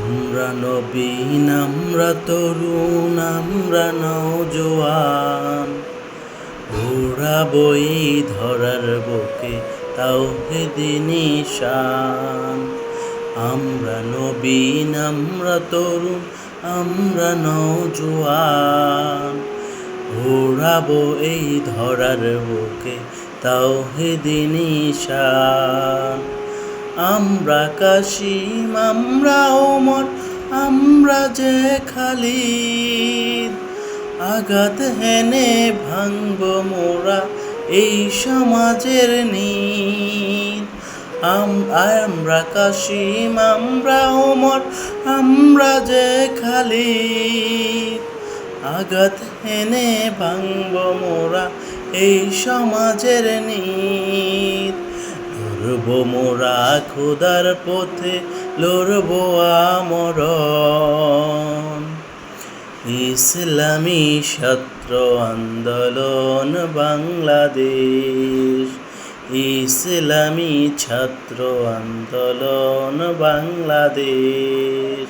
আমরা নবীন, আমরা তরুণ, আমরা নওজোয়ান, ঘোরাবো এই ধরার বুকে তাওহীদি নিশান। আমরা নবীন, আমরা তরুণ, আমরা নওজোয়ান, ঘোরাবো এই ধরার বুকে তাওহীদি নিশান। আমরা কাশিম, আমরা ওমর, আমরা যে খালিদ, আঘাত হেনে ভাঙব মোরা এই সমাজের নীদ। আমরা কাশিম, আমরা ওমর, আমরা যে খালিদ, আঘাত হেনে ভাঙব মোরা এই সমাজের নীদ। লড়বো মোরা খোদার পথে, লড়বো আমরণ। ইসলামী ছাত্র আন্দোলন বাংলাদেশ, ইসলামী ছাত্র আন্দোলন বাংলাদেশ।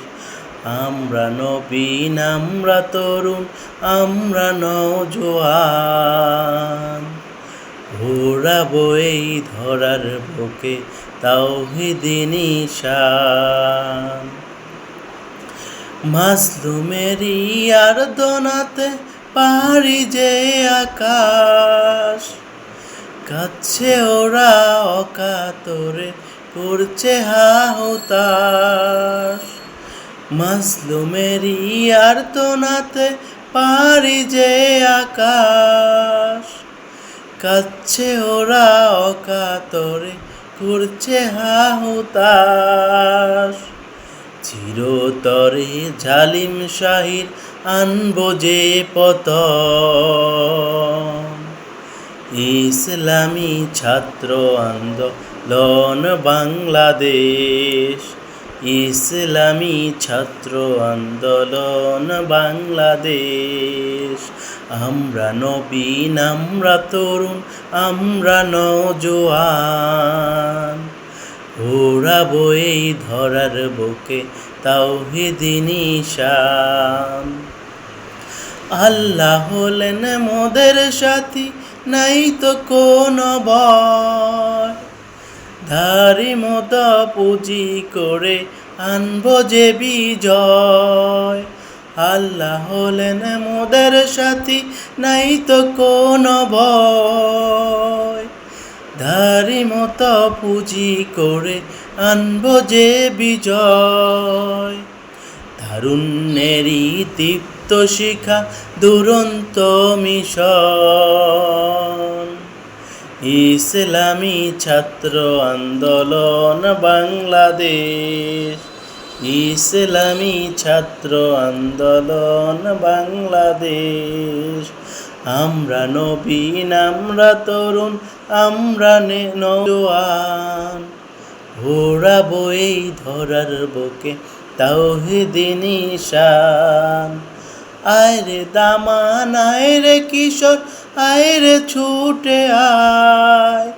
আমরা নবীন, আমরা তরুণ, আমরা নওজোয়ান, ঘোরাবো এই ধরার বুকে তাওহীদি নিশান। মাজলুমেরই আর্তনাদে পাহাড়ি যে আকাশ, কাঁদছে ওরা অকাতরে, করছে হাহুতাশ। মাজলুমেরই আর্তনাদে পাহাড়ি যে আকাশ, কাঁদছে ওরা অকাতরে, করছে হাহুতাশ। চিরতরে জালিম শাহির আনবো যে পতন। ইসলামী ছাত্র আন্দোলন বাংলাদেশ, ইসলামী ছাত্র আন্দোলন বাংলাদেশ। আমরা নবীন, আমরা তরুণ, আমরা নওজোয়ান, ঘোরাবো এই ধরার বুকে তাওহীদি নিশান। আল্লাহ হলেন মোদের সাথী, নাই তো কোনো ভয়, ধারি মত পুঁজি করে আনবো যে বিজয়। আল্লাহ হলেন মোদের সাথী, নাই তো কোনো ভয়, ধারি মত পুঁজি করে আনবো যে বিজয়। তারুণ্যেরই দীপ্ত শিখা দুরন্ত মিশন, ইসলামী ছাত্র আন্দোলন বাংলাদেশ, ইসলামী ছাত্র আন্দোলন বাংলাদেশ। আমরা নবীন, আমরা তরুণ, আমরা নওজোয়ান, ঘোরাবো এই ধরার বুকে তাওহীদি নিশান। আয়রে দামান, আয়রে কিশোর, আয়রে ছুটে আয়,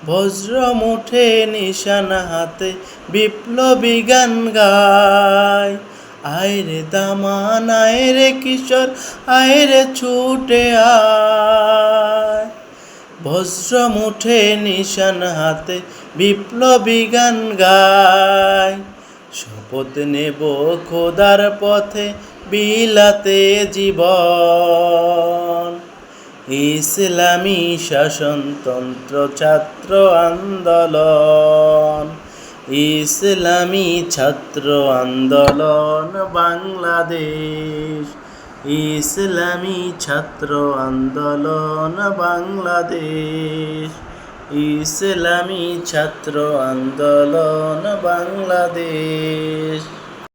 বজ্র মুঠে নিশান হাতে বিপ্লবী গান গায়। আয়রে দামান, আয়রে কিশোর, আয়রে ছুটে আয়, বজ্র মুঠে নিশান হাতে বিপ্লবী গান গায়। শপথ নেব খোদার পথে বিলাতে জীবন, ইসলামী শাসনতন্ত্র ছাত্র আন্দোলন, ইসলামী ছাত্র আন্দোলন বাংলাদেশ, ইসলামী ছাত্র আন্দোলন বাংলাদেশ, ইসলামী ছাত্র আন্দোলন বাংলাদেশ।